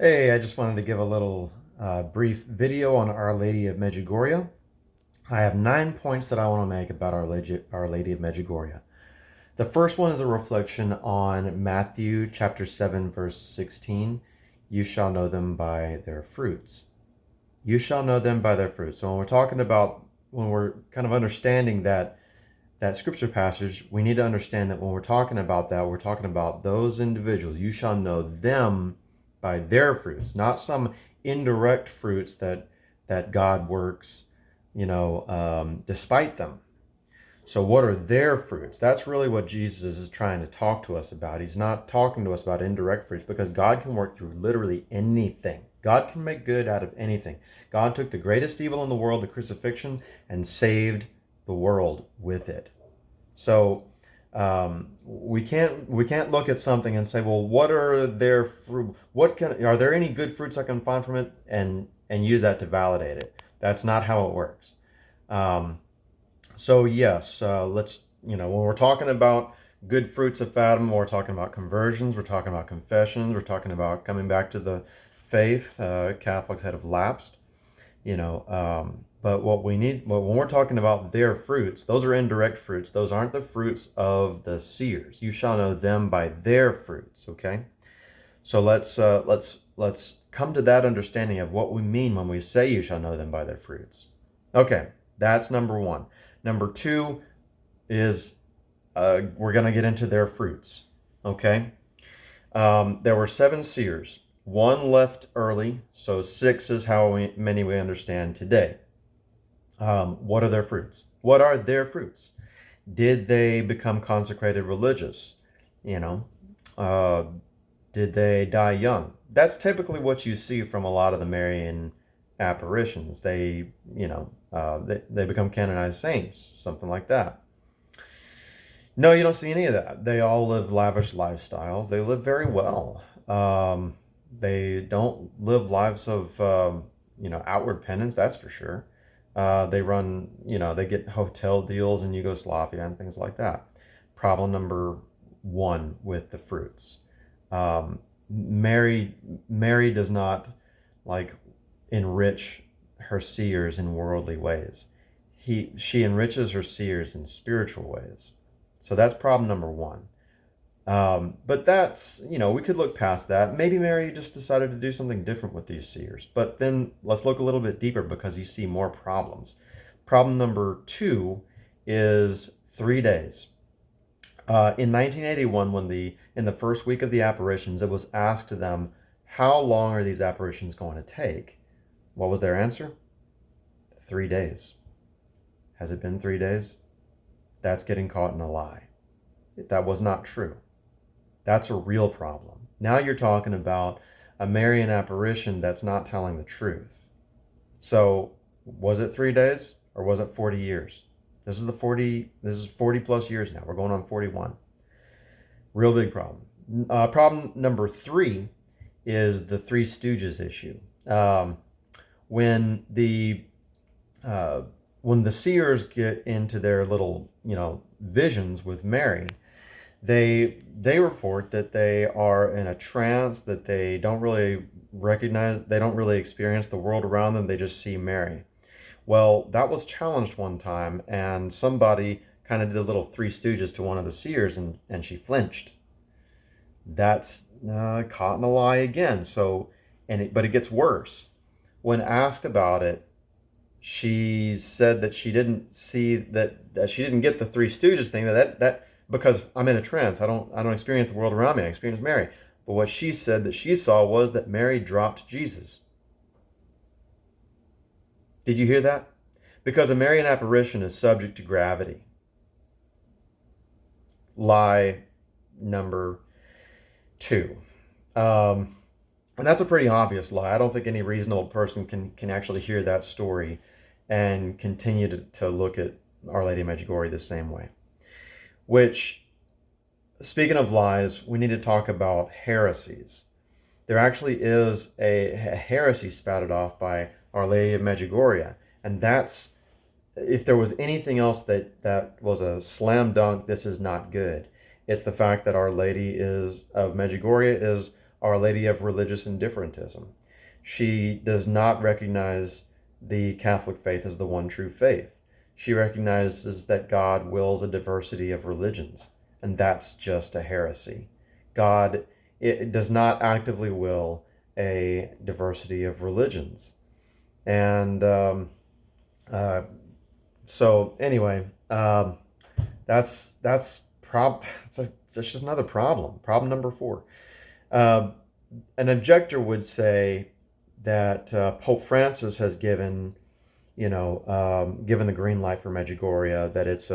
Hey, I just wanted to give a little brief video on Our Lady of Medjugorje. I have 9 points that I want to make about Our Lady of Medjugorje. The first one is a reflection on Matthew chapter 7, verse 16. You shall know them by their fruits. You shall know them by their fruits. So when we're kind of understanding that scripture passage, we need to understand that when we're talking about that, we're talking about those individuals. You shall know them by their fruits, not some indirect fruits that God works, despite them. So what are their fruits? That's really what Jesus is trying to talk to us about. He's not talking to us about indirect fruits because God can work through literally anything. God can make good out of anything. God took the greatest evil in the world, the crucifixion, and saved the world with it. So we can't look at something and say, well, what are their fruit? Are there any good fruits I can find from it, and use that to validate it? That's not how it works. Um, so yes, let's when we're talking about good fruits of Fatima, we're talking about conversions, we're talking about confessions, we're talking about coming back to the faith. Catholics that have lapsed. But what we need, when we're talking about their fruits, those are indirect fruits. Those aren't the fruits of the seers. You shall know them by their fruits. Okay, so let's come to that understanding of what we mean when we say you shall know them by their fruits. Okay, that's number one. Number two is we're gonna get into their fruits. Okay, there were 7 seers. One left early, so 6 is many we understand today. What are their fruits? What are their fruits? Did they become consecrated religious? You know, uh, did they die young? That's typically what you see from a lot of the Marian apparitions. They become canonized saints, something like that. No, you don't see any of that. They all live lavish lifestyles. They live very well. They don't live lives of outward penance. That's for sure. They get hotel deals in Yugoslavia and things like that. Problem number one with the fruits. Um, Mary does not like enrich her seers in worldly ways. She enriches her seers in spiritual ways. So that's problem number one. But we could look past that. Maybe Mary just decided to do something different with these seers. But then let's look a little bit deeper because you see more problems. Problem number two is 3 days. In 1981, in the first week of the apparitions, it was asked to them, how long are these apparitions going to take? What was their answer? 3 days. Has it been 3 days? That's getting caught in a lie. That was not true. That's a real problem. Now you're talking about a Marian apparition that's not telling the truth. So, was it 3 days or was it 40 years? This is 40 plus years now. We're going on 41. Real big problem. Problem number three is the Three Stooges issue. When the when the seers get into their little visions with Mary, they report that they are in a trance, that they don't really recognize, they don't really experience the world around them, they just see Mary. Well, that was challenged one time, and somebody kind of did a little Three Stooges to one of the seers, and she flinched. That's caught in a lie again. But it gets worse. When asked about it, she said that she didn't see that she didn't get the Three Stooges thing. That because I'm in a trance. I don't experience the world around me. I experience Mary. But what she said that she saw was that Mary dropped Jesus. Did you hear that? Because a Marian apparition is subject to gravity. Lie number two. And that's a pretty obvious lie. I don't think any reasonable person can actually hear that story and continue to look at Our Lady of Medjugorje the same way. Which, speaking of lies, we need to talk about heresies. There actually is a heresy spouted off by Our Lady of Medjugorje, and that's, if there was anything else that was a slam dunk, this is not good. It's the fact that Our Lady of Medjugorje is Our Lady of Religious Indifferentism. She does not recognize the Catholic faith as the one true faith. She recognizes that God wills a diversity of religions, and that's just a heresy. God it does not actively will a diversity of religions. And so anyway, that's just another problem. Problem number 4. Uh, an objector would say that Pope Francis has given given the green light for Medjugorje, that it's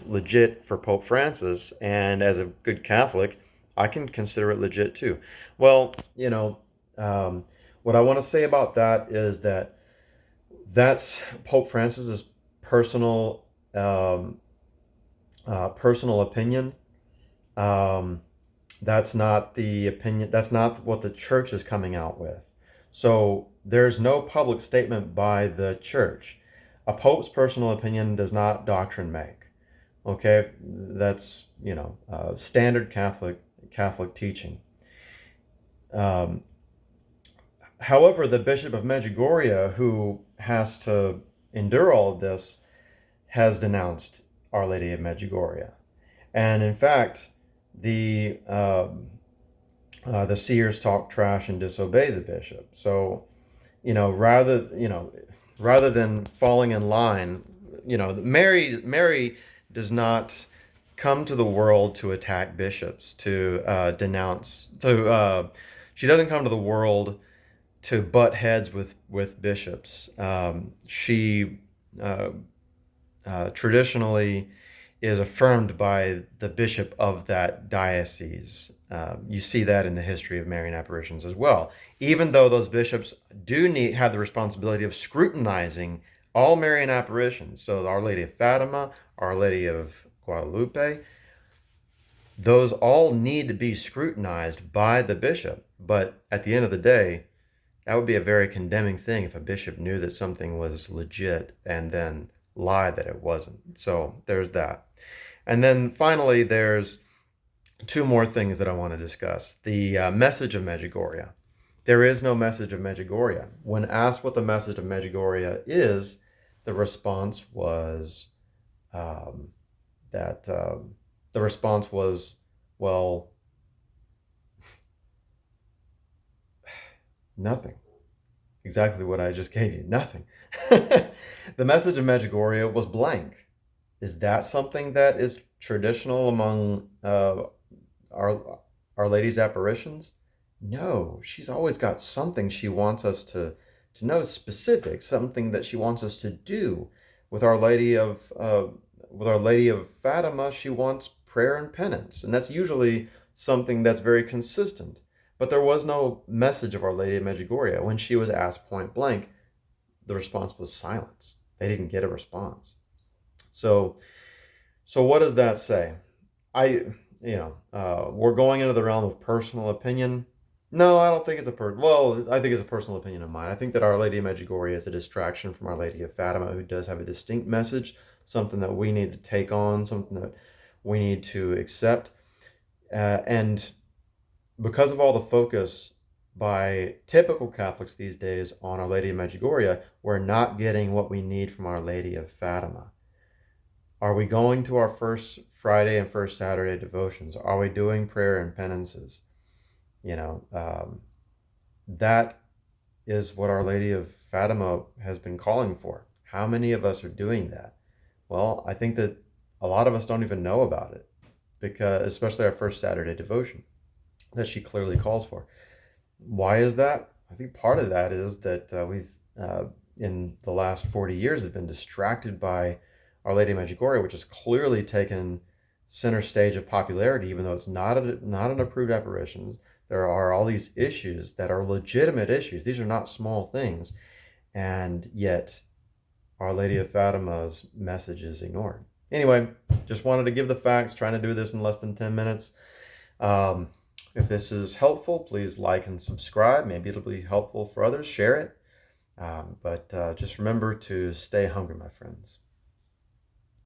legit for Pope Francis, and as a good Catholic, I can consider it legit too. Well, what I want to say about that is that that's Pope Francis's personal opinion. That's not the opinion. That's not what the church is coming out with. So there's no public statement by the church. A pope's personal opinion does not doctrine make. Okay, that's standard Catholic teaching. However, the Bishop of Medjugorje, who has to endure all of this, has denounced Our Lady of Medjugorje, and in fact, the seers talk trash and disobey the bishop. So, rather than falling in line, Mary does not come to the world to attack bishops, to denounce. She doesn't come to the world to butt heads with bishops. She traditionally is affirmed by the bishop of that diocese. You see that in the history of Marian apparitions as well. Even though those bishops do have the responsibility of scrutinizing all Marian apparitions, so Our Lady of Fatima, Our Lady of Guadalupe, those all need to be scrutinized by the bishop. But at the end of the day, that would be a very condemning thing if a bishop knew that something was legit and then lied that it wasn't. So there's that. And then finally, there's 2 more things that I want to discuss. The Message of Medjugorje. There is no Message of Medjugorje. When asked what the Message of Medjugorje is, the response was well, nothing. Exactly what I just gave you. Nothing. The Message of Medjugorje was blank. Is that something that is traditional among Our Lady's apparitions? No, she's always got something she wants us to know, specific, something that she wants us to do. With Our Lady of Fatima, she wants prayer and penance, and that's usually something that's very consistent. But there was no message of Our Lady of Medjugorje. When she was asked point blank, the response was silence. They didn't get a response. So what does that say? We're going into the realm of personal opinion. No, I don't think it's I think it's a personal opinion of mine. I think that Our Lady of Medjugorje is a distraction from Our Lady of Fatima, who does have a distinct message, something that we need to take on, something that we need to accept. And because of all the focus by typical Catholics these days on Our Lady of Medjugorje, we're not getting what we need from Our Lady of Fatima. Are we going to our first Friday and first Saturday devotions? Are we doing prayer and penances? That is what Our Lady of Fatima has been calling for. How many of us are doing that? Well, I think that a lot of us don't even know about it, because especially our first Saturday devotion that she clearly calls for. Why is that? I think part of that is that we've in the last 40 years have been distracted by Our Lady of Medjugorje, which has clearly taken center stage of popularity, even though it's not an approved apparition. There are all these issues that are legitimate issues. These are not small things, and yet Our Lady of Fatima's message is ignored. Anyway, just wanted to give the facts, trying to do this in less than 10 minutes. If this is helpful, please like and subscribe. Maybe it'll be helpful for others. Share it. But just remember to stay hungry, my friends.